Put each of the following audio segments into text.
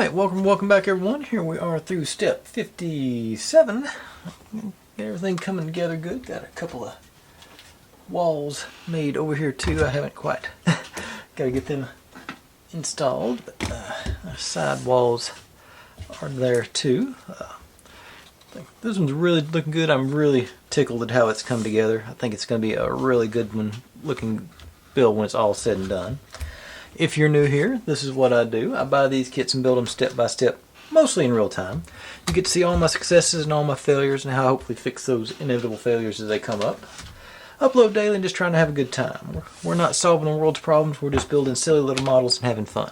Alright, welcome back everyone. Here we are through step 57. Everything coming together good. Got a couple of walls made over here too. I haven't quite got to get them installed, but our side walls are there too. This one's really looking good. I'm really tickled at how it's come together. I think it's going to be a really good one looking build when it's all said and done. If you're new here, this is what I do. I buy these kits and build them step by step, mostly in real time. You get to see all my successes and all my failures and how I hopefully fix those inevitable failures as they come up. Upload daily and just trying to have a good time. We're not solving the world's problems, we're just building silly little models and having fun.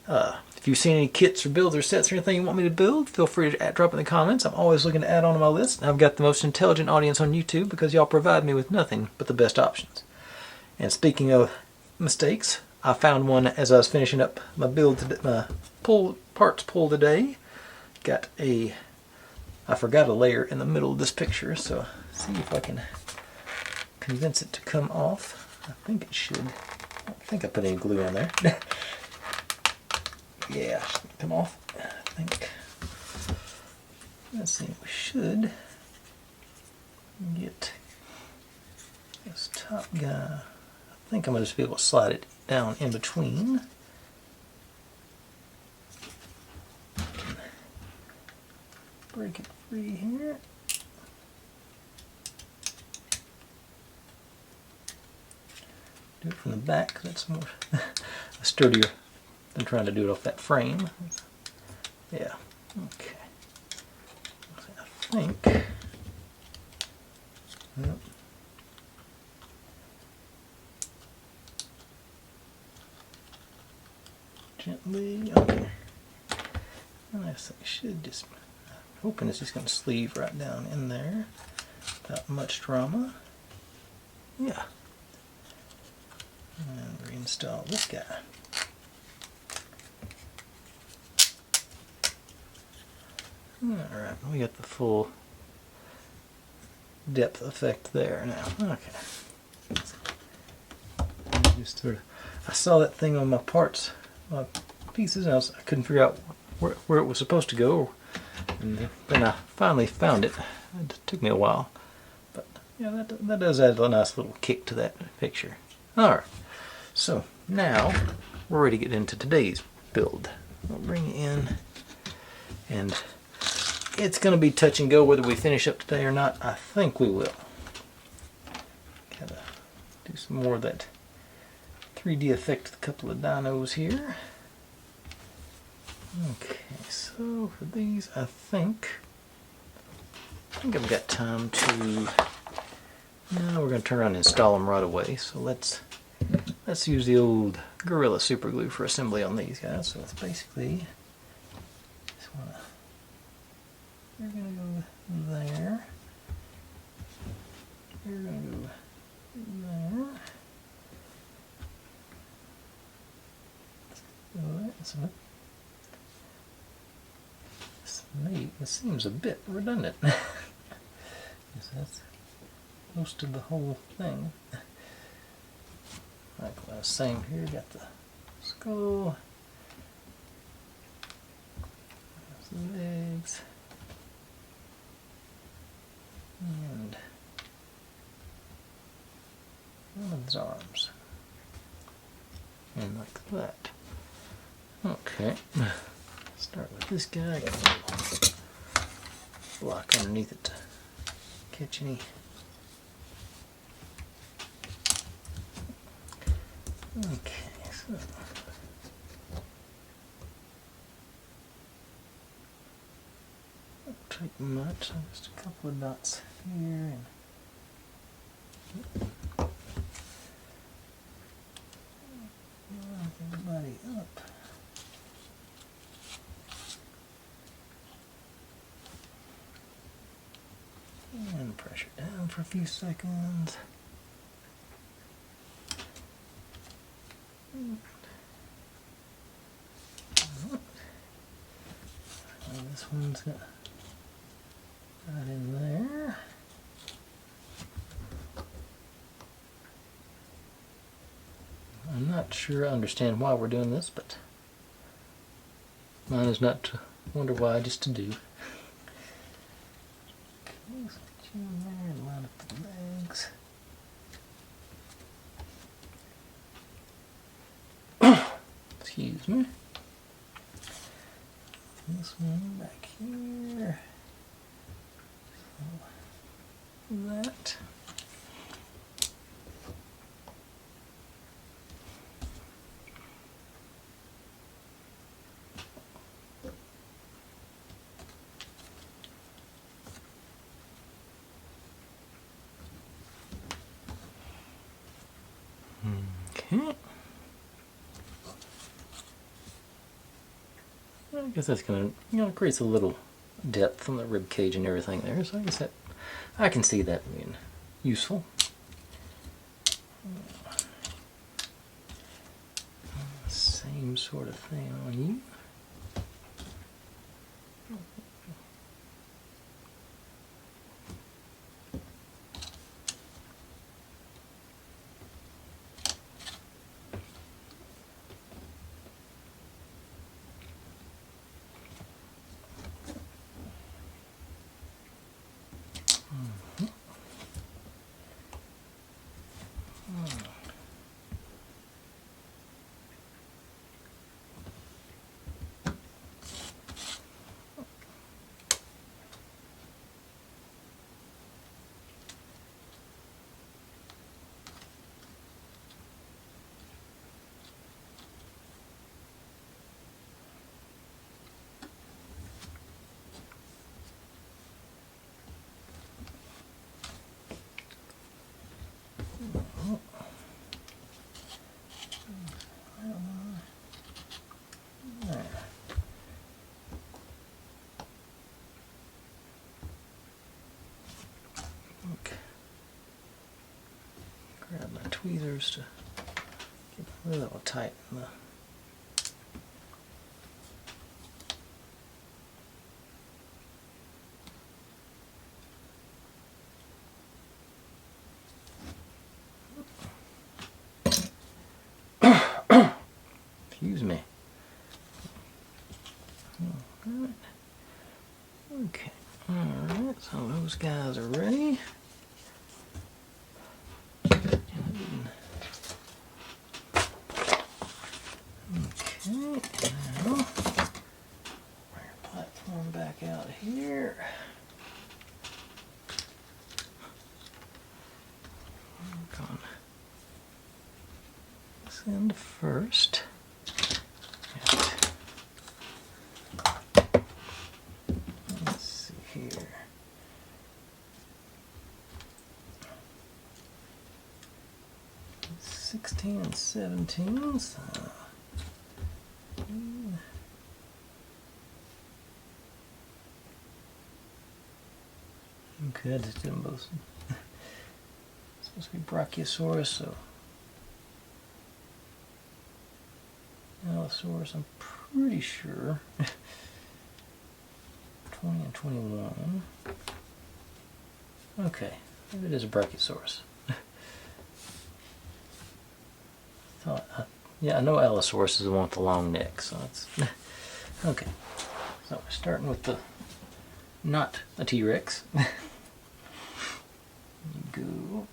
If you've seen any kits or builds or sets or anything you want me to build, feel free to drop in the comments. I'm always looking to add on to my list. I've got the most intelligent audience on YouTube because y'all provide me with nothing but the best options. And speaking of mistakes, I found one as I was finishing up my build, my parts pull today. I forgot a layer in the middle of this picture, so see if I can convince it to come off. I think it should. I don't think I put any glue on there. Yeah, it should come off. I think. Let's see, we should get this top guy. I think I'm going to just be able to slide it down in between. Break it free here. Do it from the back, that's more sturdier than trying to do it off that frame. Yeah, okay. I think. Yep. Gently, okay. And I should just, I'm hoping it's just going to sleeve right down in there without much drama. Yeah. And reinstall this guy. Alright, we got the full depth effect there now. Okay. Just sort of, I saw that thing on my parts. My pieces, and I couldn't figure out where it was supposed to go, and then I finally found it. It took me a while, but yeah, that does add a nice little kick to that picture. Alright, so now we're ready to get into today's build. We'll bring it in, and it's going to be touch and go whether we finish up today or not. I think we will. Gotta do some more of that 3D effect with a couple of dinos here. Okay, so for these, I think I've got time to. Now we're going to turn around and install them right away. So let's use the old Gorilla Super Glue for assembly on these guys. So it's basically just wanna. You're going to go there. You're going to go there. This seems a bit redundant. That's most of the whole thing. Like what I was saying here, got the skull, the legs, and one of his arms, and like that. Okay, start with this guy. Got a little block underneath it to catch any. Okay, so don't take much. Just a couple of dots here and. Everybody up. And pressure down for a few seconds. And this one's got right in there. I'm not sure I understand why we're doing this, but Mine is not to wonder why, just to do. There and line up the legs. Excuse me. This one back here. So, that. Okay. I guess that's gonna, creates a little depth from the rib cage and everything there. So I guess that I can see that being useful. Same sort of thing on you. Grab my tweezers to get a little tight in the excuse me. Alright. Okay. Alright, so those guys are ready. Okay, now bring our platform back out here. Work on this end first. Let's see here. It's 16 and 17. So okay, I just did them both. It's supposed to be Brachiosaurus, so Allosaurus, I'm pretty sure. 20 and 21. Okay, maybe it is a Brachiosaurus. Yeah, I know Allosaurus is the one with the long neck, so it's okay. So we're starting with the not a T-Rex. Go.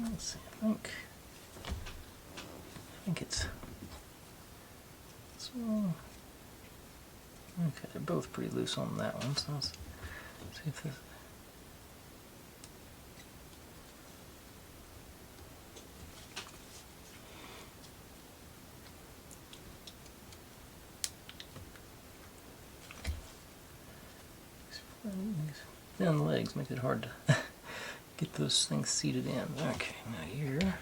Let's see. I think it's so. Okay, they're both pretty loose on that one. So let's see if this. These thin legs make it hard to get those things seated in. Okay, now here.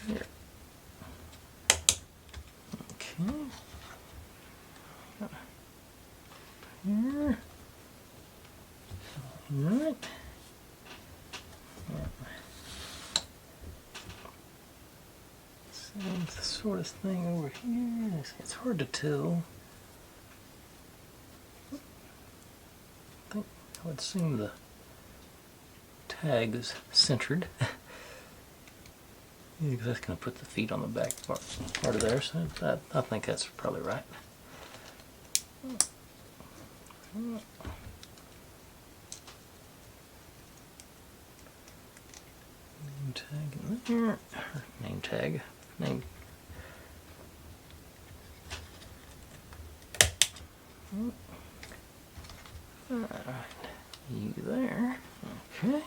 Okay. Here. Alright. Same sort of thing over here. It's hard to tell. I would assume the tag is centered. Because that's going to put the feet on the back part of there, so I think that's probably right. Name tag in there. Name tag. Name. Alright. You there. Okay.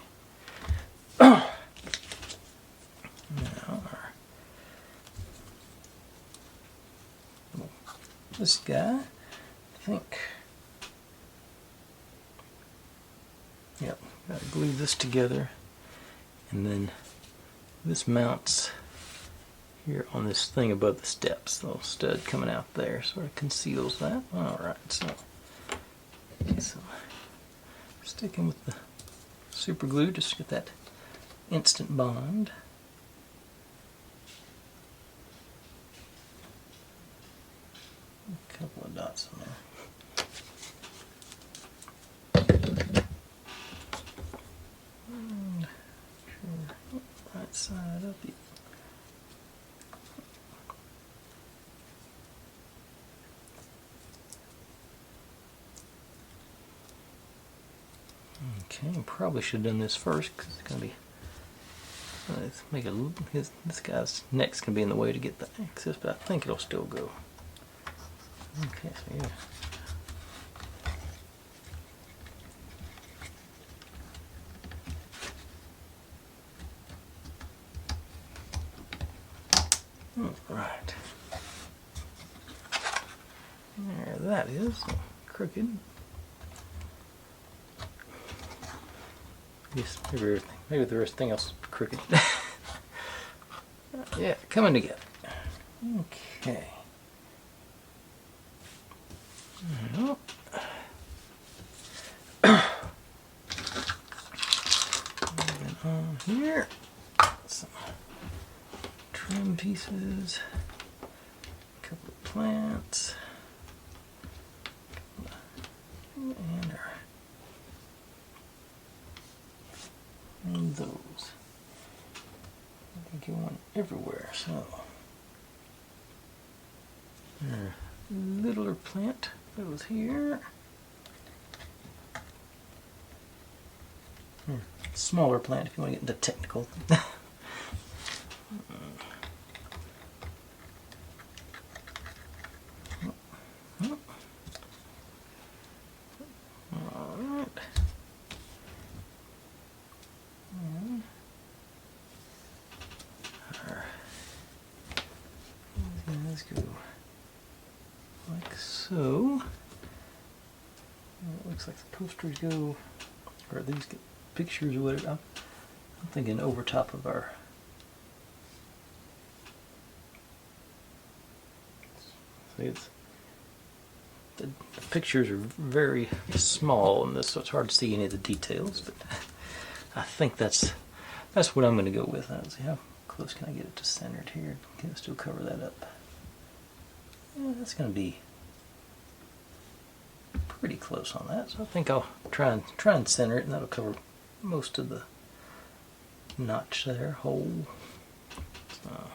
Now, this guy, I think. Yep, gotta glue this together, and then this mounts here on this thing above the steps. The little stud coming out there sort of conceals that. Alright, so sticking with the super glue just to get that instant bond. A couple of dots in there. And right side up. Okay, probably should have done this first because it's going to be. Let's make it. This guy's neck's going to be in the way to get the access, but I think it'll still go. Okay, so yeah. Right. There that is. Crooked. Yes, maybe the rest thing else is crooked. Yeah, coming together. Okay. Well. And on here, some trim pieces, a couple of plants, and those. I think you want everywhere, so littler plant goes here. Smaller plant if you want to get into technical. Alright. Let's go like so. It looks like the posters go, or these get pictures or whatever. I'm thinking over top of our. See, it's the pictures are very small in this, so it's hard to see any of the details. But I think that's what I'm going to go with. Let's see how close can I get it to centered here. Can I still cover that up? Yeah, that's going to be pretty close on that. So I think I'll try and center it, and that'll cover most of the notch there, hole. So.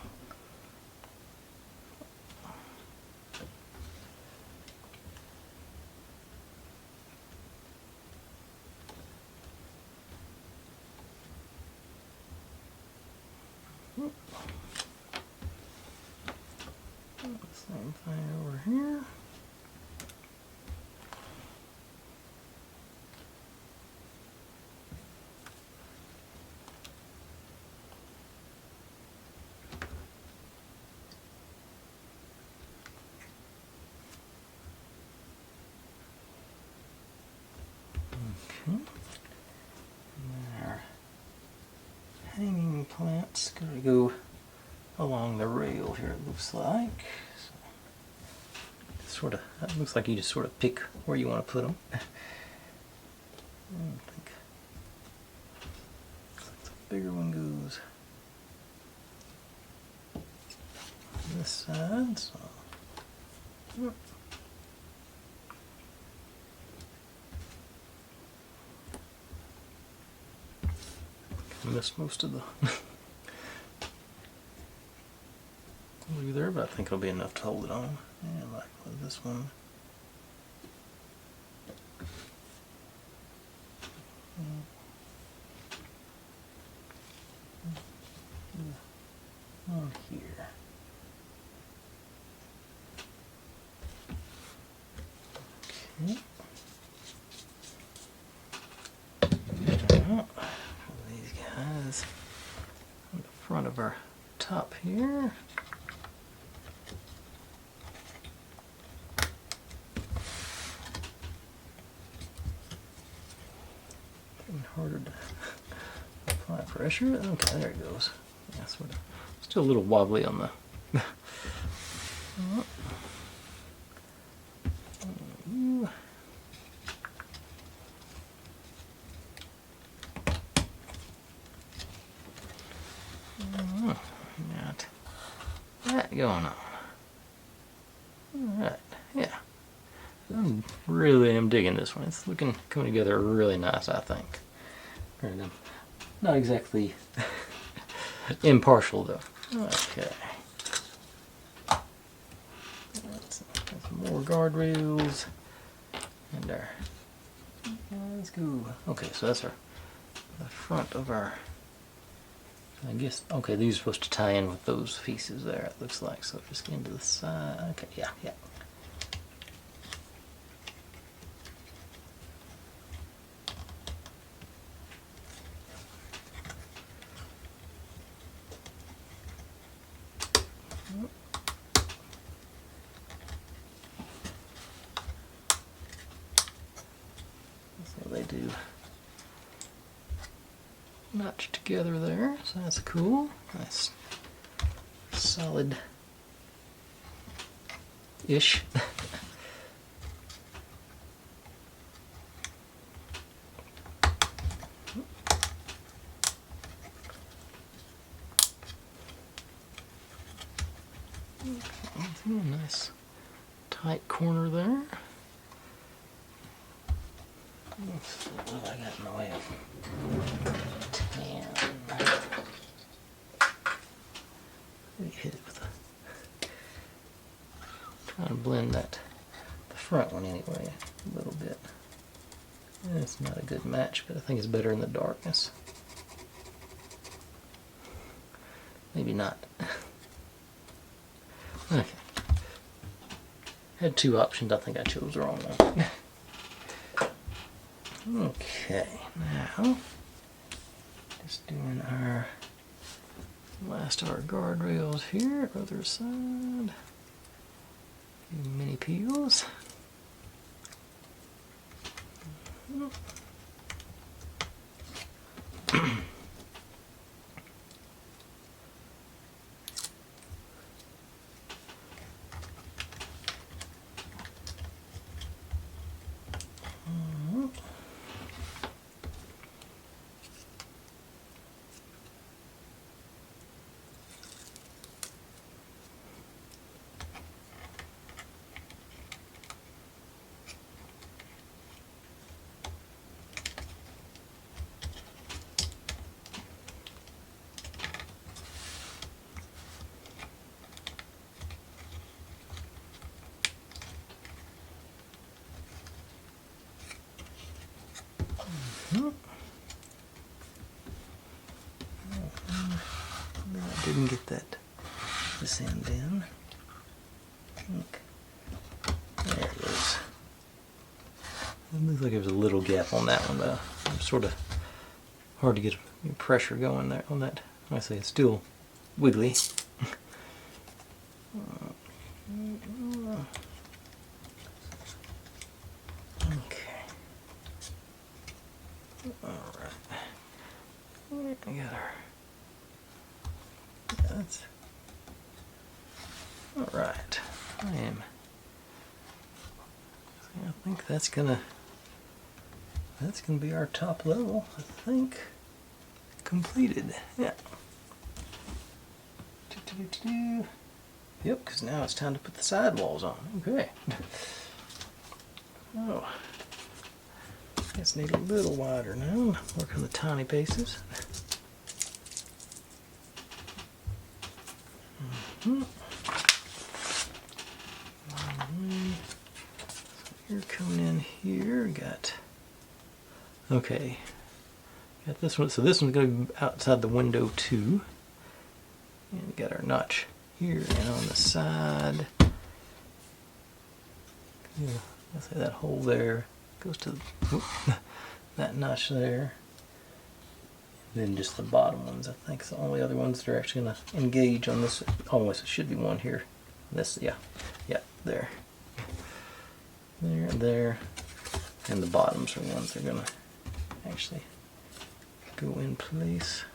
Same thing over here. Okay. Our hanging plant's going to go along the rail here, it looks like. So, it looks like you just sort of pick where you want to put them. I think the bigger one goes on this side. So. missed most of the glue there, but I think it'll be enough to hold it on. And like with this one. On here. Okay. These guys on the front of our top here. Getting harder to apply pressure. Okay, there it goes. Yeah, sort of. Still a little wobbly on the. Got that going on. Alright, yeah. I really am digging this one. It's coming together really nice, I think. And I'm not exactly impartial though. Okay. That's more guardrails. And our. Let's go. Okay, so that's the front of our. I guess, okay, these are supposed to tie in with those pieces there, it looks like. So just get into the side. Okay, yeah. So they do notch together there, so that's cool. Nice, solid-ish. Nice tight corner there. What have I got in the way of? Tan. Maybe hit it with a. Trying to blend that, the front one anyway, a little bit. And it's not a good match, but I think it's better in the darkness. Maybe not. Okay. Had two options. I think I chose the wrong one. Okay, now just doing our last of our guardrails here, other side. Mini peels. I didn't get this end in. Look. There it is. It looks like there's a little gap on that one though. It's sort of hard to get pressure going there on that. I say it's still wiggly. Okay. Alright. We got our. That's. Alright. I think that's gonna be our top level, I think. Completed. Yeah. Yep, because now it's time to put the sidewalls on. Okay. Oh. Just need a little wider now. Work on the tiny pieces. You're coming in here. Got okay. Got this one. So this one's going to be outside the window too. And we got our notch here and on the side. Yeah, let's say that hole there goes to that notch there. And then just the bottom ones, I think, the only other ones that are actually going to engage on this. Almost, it should be one here. This, yeah, there, there, and the bottoms are the ones that are going to actually go in place.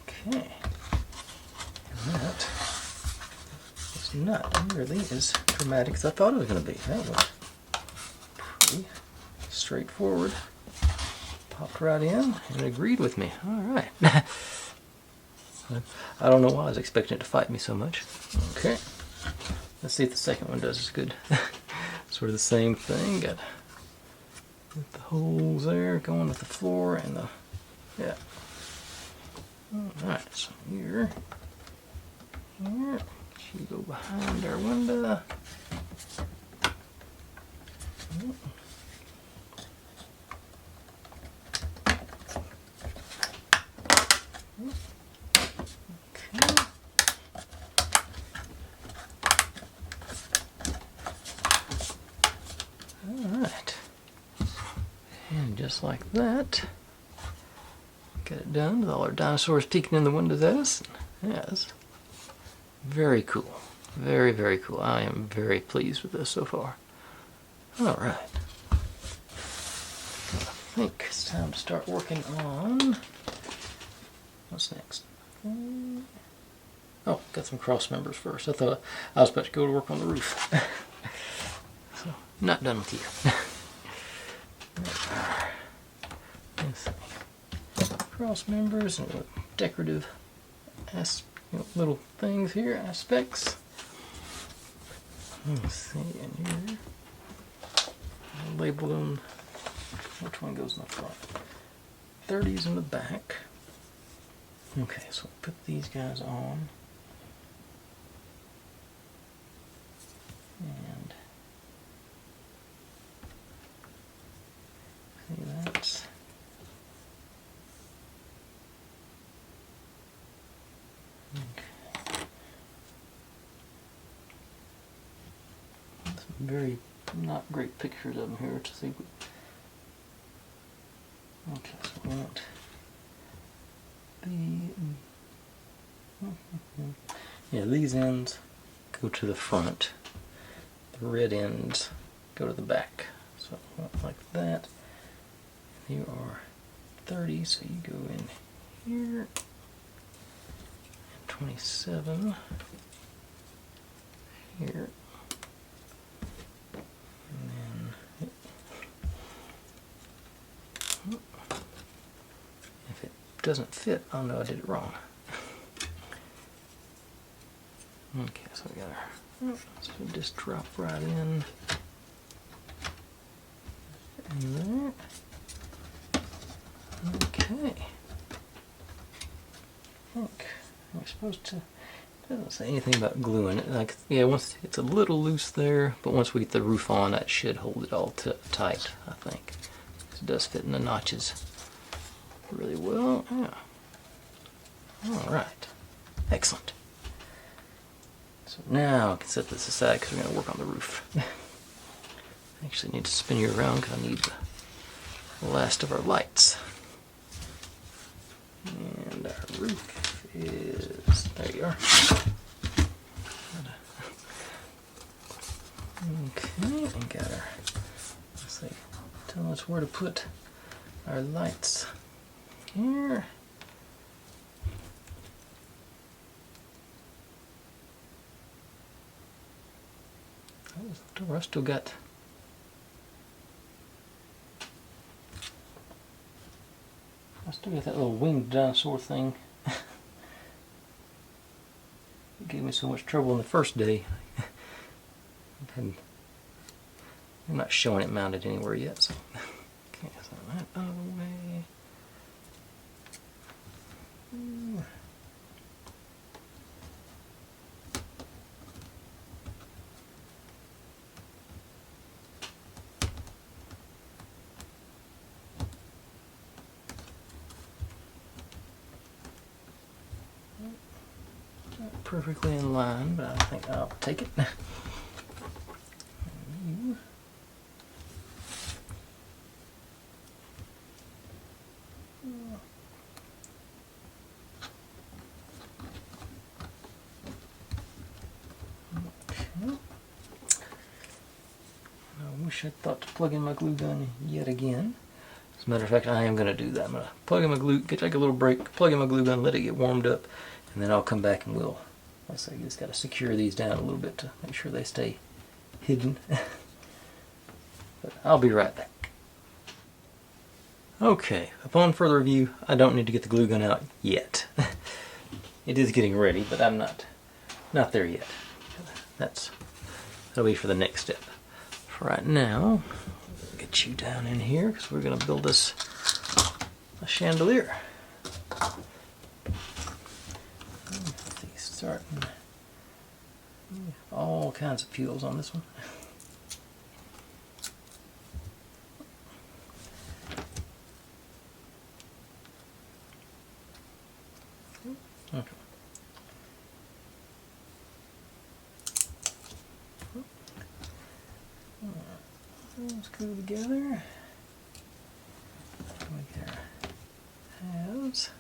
Okay, and that is not nearly as dramatic as I thought it was going to be. That was pretty straightforward. Popped right in and agreed with me. All right. I don't know why I was expecting it to fight me so much. Okay. Let's see if the second one does as good. Sort of the same thing. Got the holes there going with the floor and the, yeah. Alright, so here, you go behind our window. Okay. Alright. And just like that, get it done with all our dinosaurs peeking in the windows at us. Yes. Very cool. Very, very cool. I am very pleased with this so far. Alright. I think it's time to start working on... What's next? Oh, got some cross members first. I thought I was about to go to work on the roof. So, not done with you. Let's see. Cross members and decorative little things here, aspects. Let's see in here. I'll label them. Which one goes in the front? 30s in the back. Okay, so we'll put these guys on. And see that's okay. Some very not great pictures of them here to see. Okay, so we want yeah, these ends go to the front. The red ends go to the back. So like that. You are 30, so you go in here. And 27 here. And then if it doesn't fit, I'll know I did it wrong. Okay, so we got our, so we just drop right in there. Okay. I think we're supposed to, it doesn't say anything about gluing it. Like, yeah, once it's a little loose there, but once we get the roof on, that should hold it all tight, I think. It does fit in the notches really well. Yeah. Alright. Excellent. So now I can set this aside because we're going to work on the roof. I actually need to spin you around because I need the last of our lights. And our roof is, there you are. Okay, and got our, let's see, tell us where to put our lights here. I still got that little winged dinosaur thing. It gave me so much trouble on the first day. I'm not showing it mounted anywhere yet. So. Okay, so that out of the way. Not perfectly in line, but I think I'll take it. I wish I thought to plug in my glue gun yet again. As a matter of fact, I am going to do that. I'm going to plug in my glue, take a little break, plug in my glue gun, let it get warmed up, and then I'll come back and we'll, like I say, you just got to secure these down a little bit to make sure they stay hidden. But I'll be right back. Okay, upon further review, I don't need to get the glue gun out yet. It is getting ready, but I'm not there yet. That'll be for the next step. For right now, get you down in here because we're going to build us a chandelier. Starting all kinds of peels on this one. Okay. Let's glue together. Make their halves.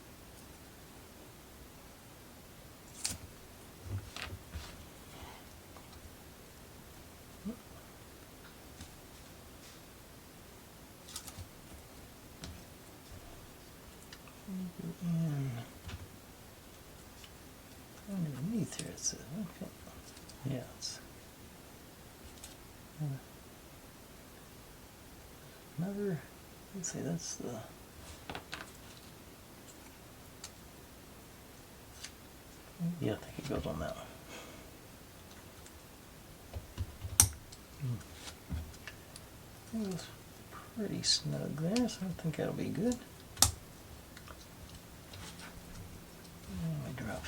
And underneath here it says, okay. Yeah, it's another, let's see, that's the yeah, I think it goes on that one. It was pretty snug there, so I think that'll be good. And we drop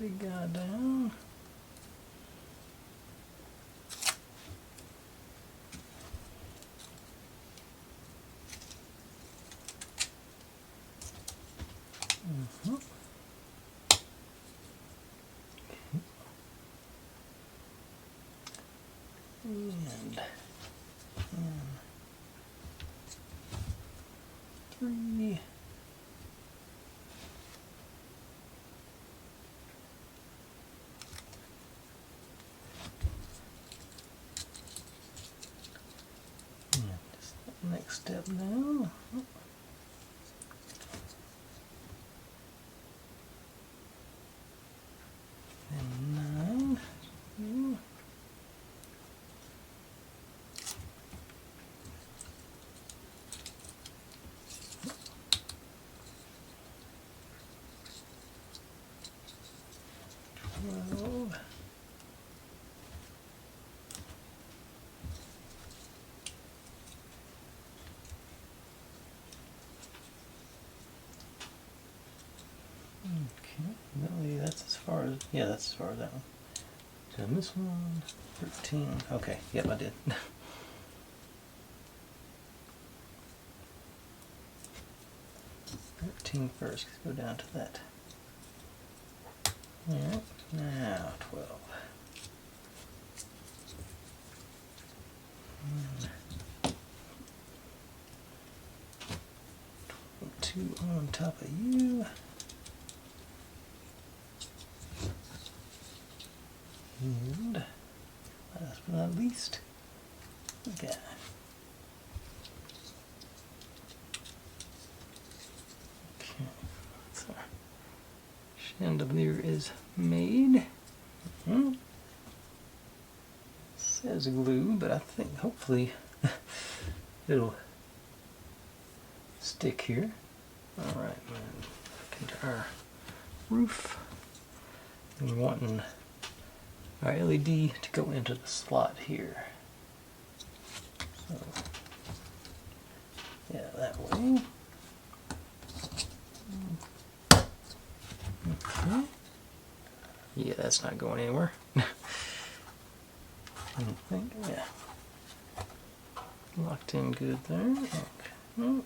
big guy down. And three. Just the next step down. And 9. Okay, really that's as far as, yeah, that's as far as that one. And this one, 13. Okay, yep, I did. 13 first, let's go down to that. Alright, now 12. Two on top of you. And last but not least, the guy. Okay, so chandelier is made. Says glue, but I think hopefully it'll stick here. All right, back into our roof. And we're wanting our LED to go into the slot here. So, yeah, that way. Okay. Yeah, that's not going anywhere. I don't think, yeah. Locked in good there. Okay.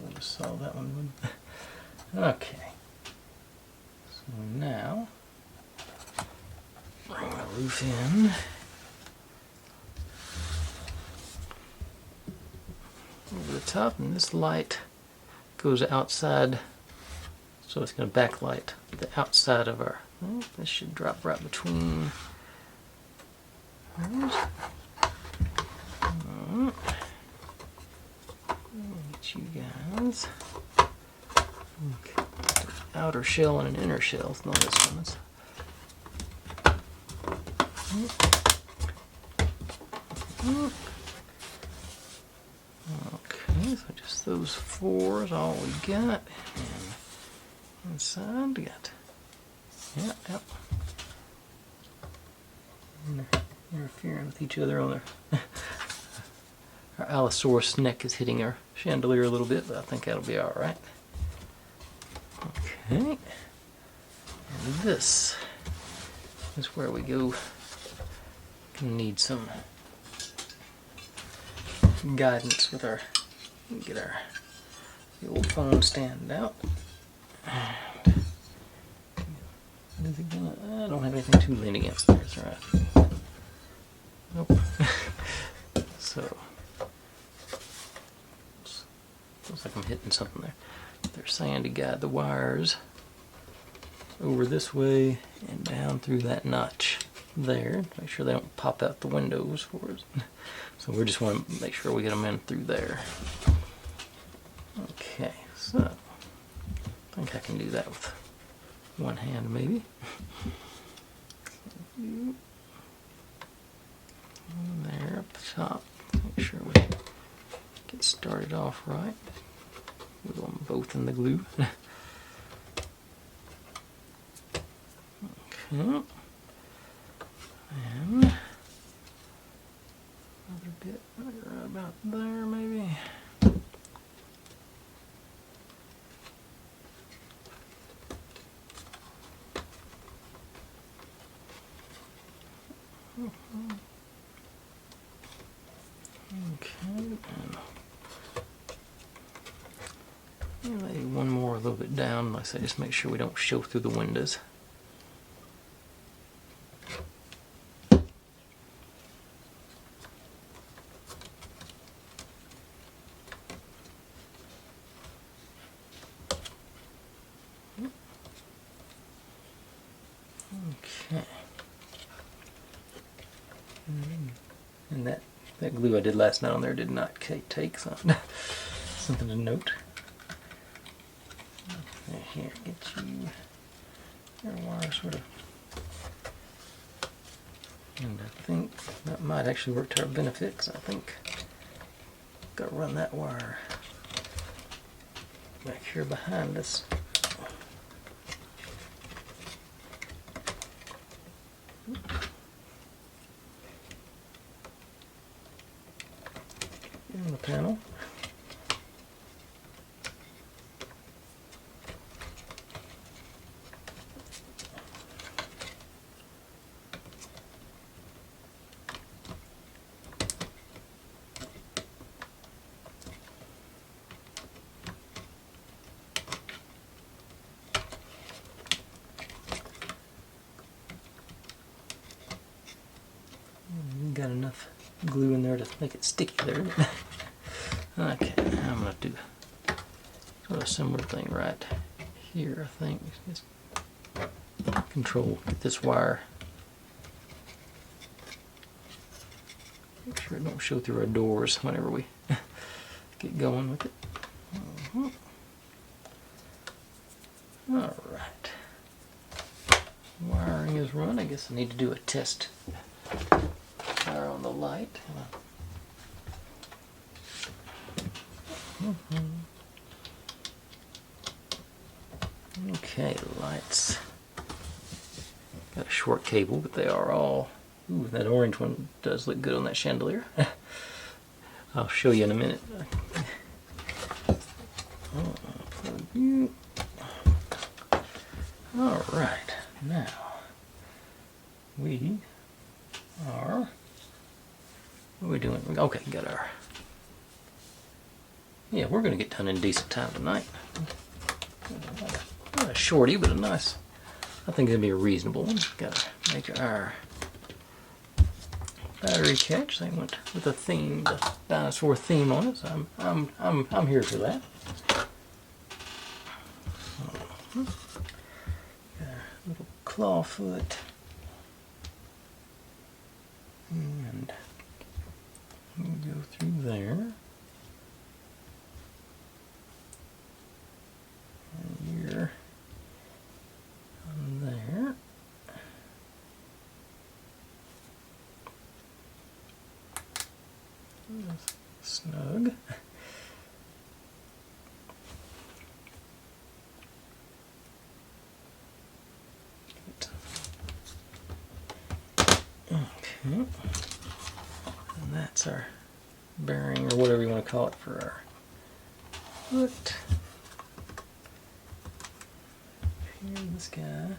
We'll just solve that one. Okay. So now, bring the roof in. Over the top, and this light goes outside, so it's going to backlight the outside of our. Oh, this should drop right between. Get you guys. Okay. Outer shell and an inner shell. It's not this one. Okay, so just those four is all we got. And inside we got. Yep. Interfering with each other on there. Our Allosaurus neck is hitting our chandelier a little bit, but I think that'll be alright. Okay. And this is where we go. Gonna need some guidance with our, get our the old phone stand out. Is it gonna, I don't have anything to lean against there, that's right. Nope. So, looks like I'm hitting something there. They're saying to guide the wires over this way and down through that notch there. Make sure they don't pop out the windows for us. So we just want to make sure we get them in through there. Okay, so I think I can do that with one hand maybe. And there up the top. Make sure we get started off right. We want them both in the glue. Okay. And another bit right about there maybe. Okay, and maybe one more a little bit down. Like I say, just make sure we don't show through the windows. Okay. And that glue I did last night on there did not take, so something to note. Here, get you your wire sort of. And I think that might actually work to our benefit, because I think I've got to run that wire back here behind us. In the panel. Got enough glue in there to make it sticky there. Okay, now I'm going to do sort of a similar thing right here, I think. Just control this wire. Make sure it don't show through our doors whenever we get going with it. Alright. Wiring is run. I guess I need to do a test fire on the light. Okay, lights. Got a short cable, but they are all. Ooh, that orange one does look good on that chandelier. I'll show you in a minute. you. All right, now we are. What are we doing? Okay, got our. Yeah, we're gonna get done in decent time tonight. Not a shorty, but a nice. I think it'll be a reasonable one. Gotta make our battery catch. They went with a theme, the dinosaur theme on it. So I'm here for that. Got a little claw foot, and we go through there. And here, and there. Snug. Okay. And that's our bearing, or whatever you want to call it, for our foot. Here, this guy. I'm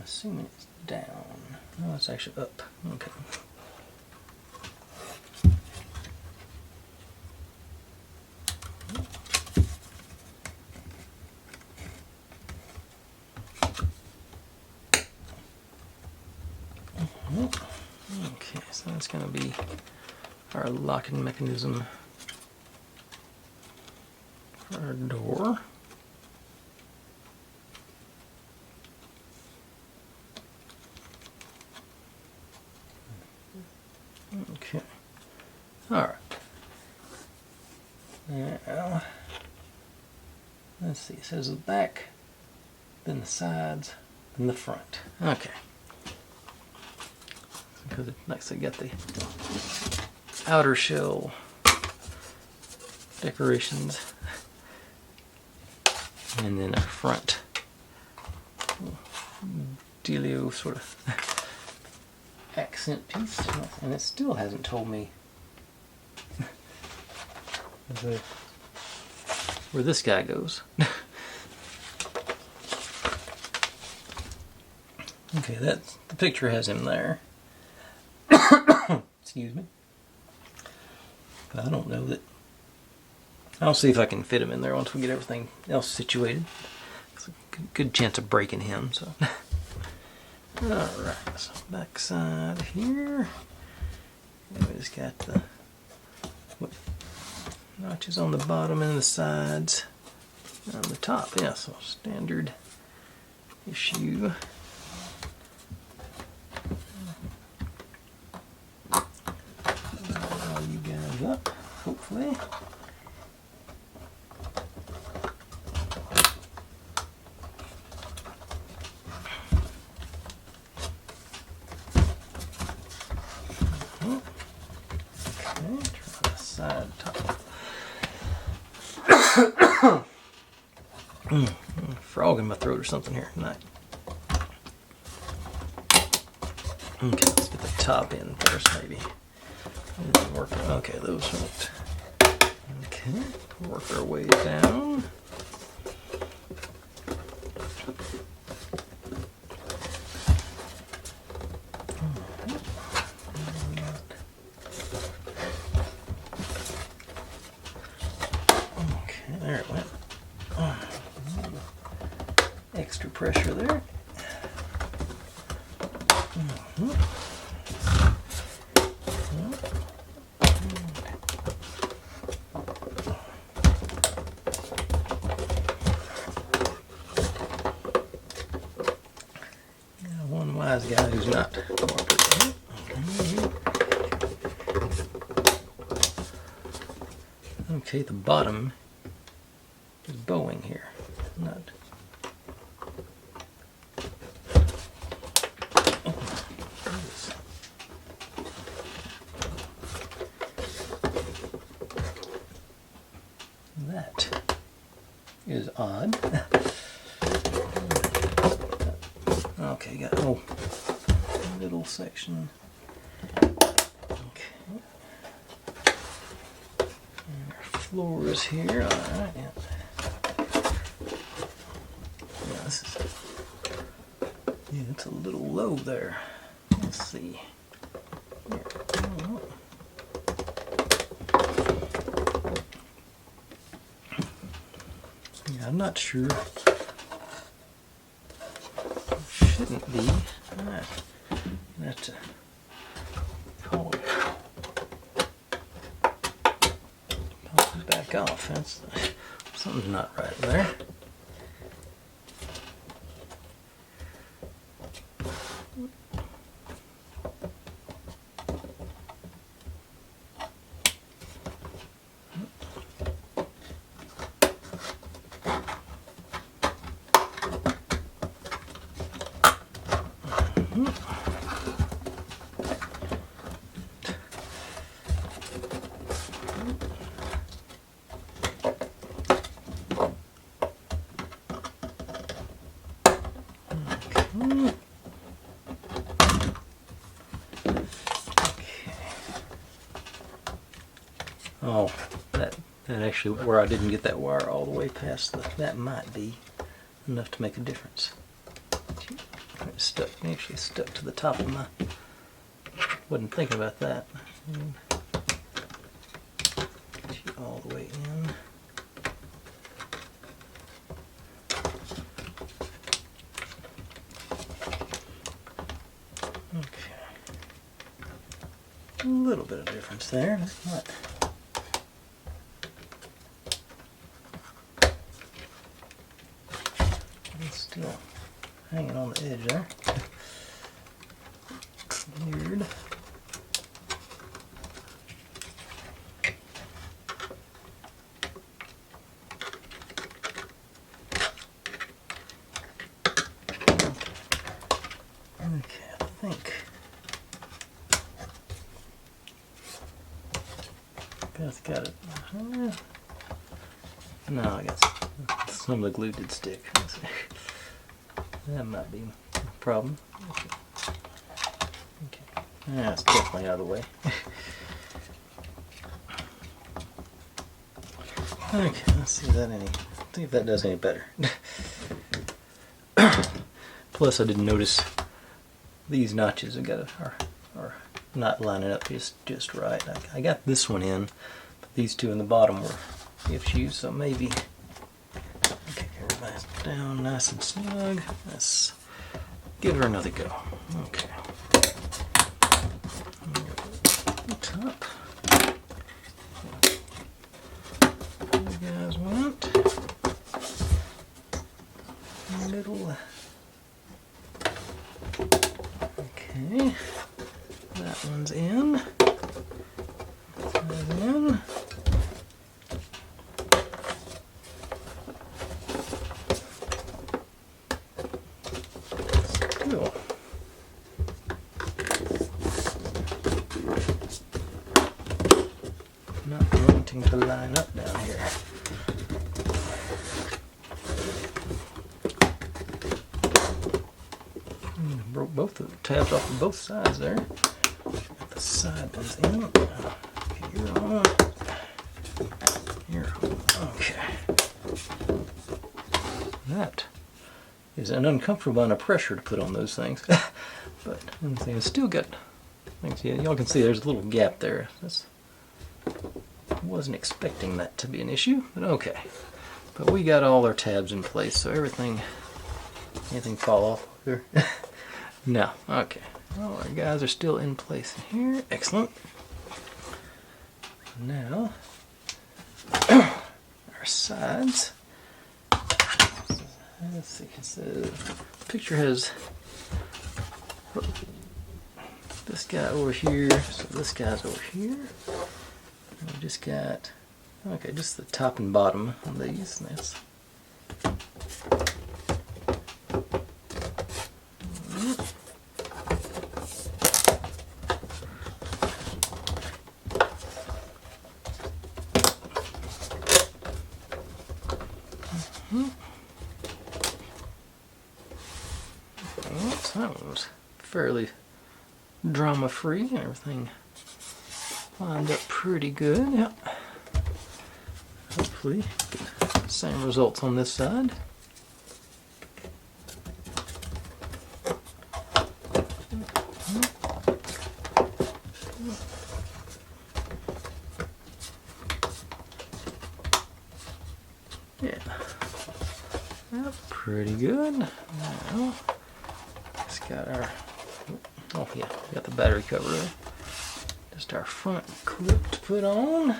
assuming it's down. No, it's actually up. Okay. Okay, so that's going to be our locking mechanism for our door. Okay, alright. Now, let's see, it says the back, then the sides, then the front. Okay. Because it, like I said, got the outer shell decorations, and then a front dealio sort of accent piece, and it still hasn't told me where this guy goes. Okay, that's the picture has him there. Excuse me. But I don't know that. I'll see if I can fit him in there once we get everything else situated. It's a good chance of breaking him. So, alright, so back side here. And we just got the notches on the bottom and the sides. On the top, yeah, so standard issue. You guys up, hopefully. Okay, try the side top. Frog in my throat or something here tonight. Okay, let's get the top in first, maybe. It didn't work. Okay, those worked. Okay, work our way down. Okay, there it went. Extra pressure there. One wise guy who's not cooperating. Okay, the bottom is bowing here. Not. That is odd. Okay, got a whole little section. Okay. And our floor is here. Alright, yeah. That's a little low there. Let's see. Yeah, I'm not sure. Shouldn't be. Alright. Have to pull it back off. Something's not right there. Oh, that actually, where I didn't get that wire all the way past that might be enough to make a difference. It actually stuck to the top of my, wasn't thinking about that. Get you all the way in. Okay. A little bit of difference there. That's not. It's still hanging on the edge there. Weird. Okay, I think Beth got it. No, I got some of the glue did stick. That might be a problem. Okay, that's definitely out of the way. Okay, let's see if that does any better. Plus, I didn't notice these notches are not lining up just right. I got this one in, but these two in the bottom were issues, so maybe. Okay, everybody's down nice and snug. Let's give her another go. Okay. Top. You guys want middle. Okay, that one's in. That in. Still. Not wanting to line up down here. Broke both of the tabs off of both sides there. Got the side ones in. Okay, you're on. You're on. Okay. That is an uncomfortable amount of pressure to put on those things. But it's still got. Yeah, y'all can see there's a little gap there. Wasn't expecting that to be an issue, but okay. But we got all our tabs in place, so anything fall off here? No. Okay. All our guys are still in place here. Excellent. Now, our sides. Let's see. The picture has this guy over here, so this guy's over here. And we just got, okay, just the top and bottom of these. And that's that was fairly drama-free. Everything lined up pretty good. Yep. Hopefully, get same results on this side. pretty good. Now, it's got our, oh yeah, got the battery cover there. Just our front clip to put on.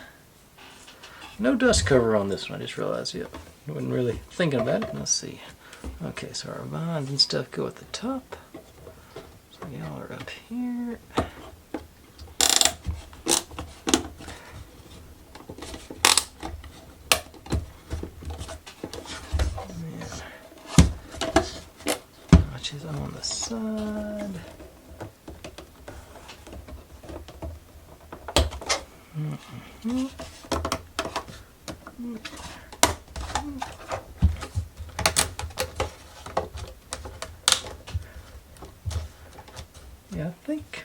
No dust cover on this one, I just realized yet. I wasn't really thinking about it. Let's see. Okay, so our vines and stuff go at the top. So y'all are up here. Watches on the side. Yeah, I think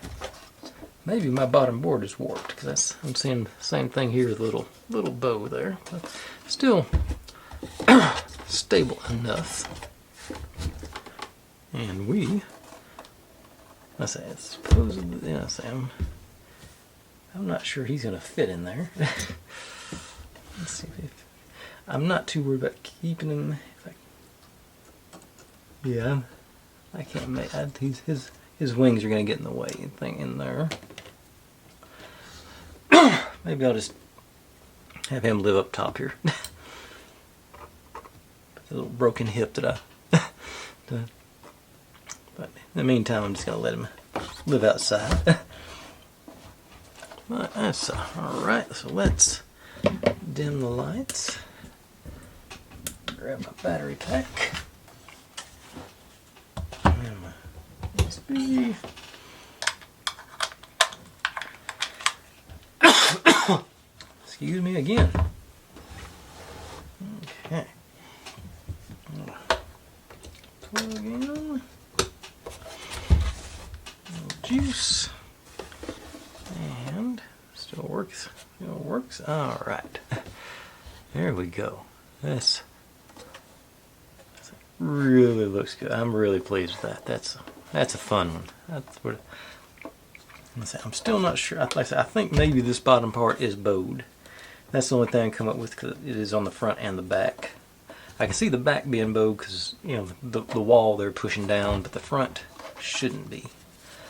maybe my bottom board is warped because I'm seeing the same thing here with a little bow there, but still stable enough. And I say it's supposedly, yeah, I'm not sure he's gonna fit in there. Let's see if I'm not too worried about keeping him. Yeah, I can't make. His wings are gonna get in the way. Thing in there. Maybe I'll just have him live up top here. The little broken hip that I. But in the meantime, I'm just gonna let him live outside. But that's alright. So let's dim the lights. Grab my battery pack. And my USB. Excuse me again. Okay. Plug in. Juice. And still works. Still works. All right. There we go. This really looks good. I'm really pleased with that. That's a fun one. That's what. I'm still not sure. Like I said, I think maybe this bottom part is bowed. That's the only thing I come up with because it is on the front and the back. I can see the back being bowed because the wall they're pushing down, but the front shouldn't be.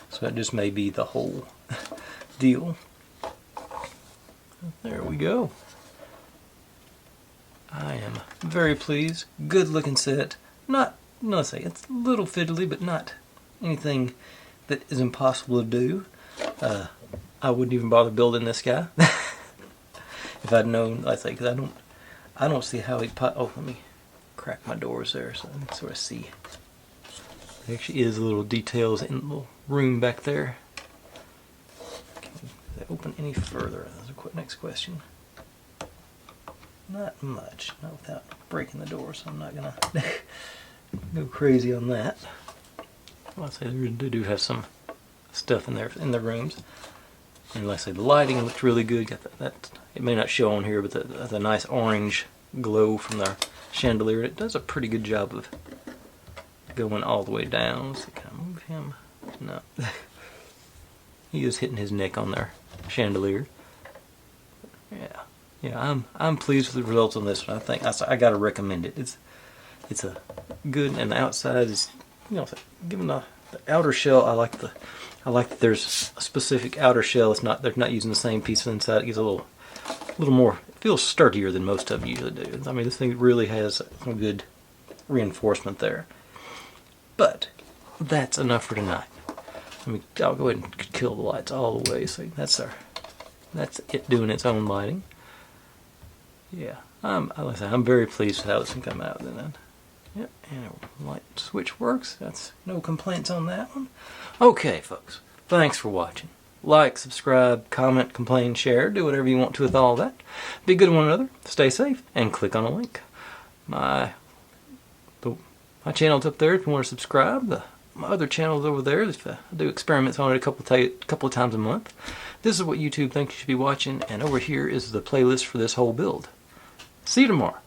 So that just may be the whole deal. There we go. I am very pleased. Good looking set. Let's say it's a little fiddly, but not anything that is impossible to do. I wouldn't even bother building this guy if I'd known. I say because I don't see how he. Oh, let me crack my doors there so I can sort of see. There actually is little details in the little room back there. Can they open any further? That's the next question. Not much, not without breaking the door, so I'm not gonna go crazy on that. Well, I say they do have some stuff in there in the rooms, and like I say, the lighting looks really good. Got that it may not show on here, but the nice orange glow from the chandelier. It does a pretty good job of going all the way down. So can I move him? No. He is hitting his neck on their chandelier. Yeah, I'm pleased with the results on this one. I think I gotta recommend it. It's a good, and the outside is, given the outer shell, I like that there's a specific outer shell. They're not using the same piece of inside. It gives a little more. It feels sturdier than most of them usually do. I mean, this thing really has some good reinforcement there. But that's enough for tonight. I'll go ahead and kill the lights all the way. So that's it doing its own lighting. Yeah, I'm very pleased with how this can come out. Then, yep, and our light switch works. That's no complaints on that one. Okay, folks, thanks for watching. Like, subscribe, comment, complain, share, do whatever you want to with all that. Be good to one another. Stay safe, and click on a link. My channel's up there if you want to subscribe. My other channel's over there. I do experiments on it a couple of times a month. This is what YouTube thinks you should be watching, and over here is the playlist for this whole build. See you tomorrow.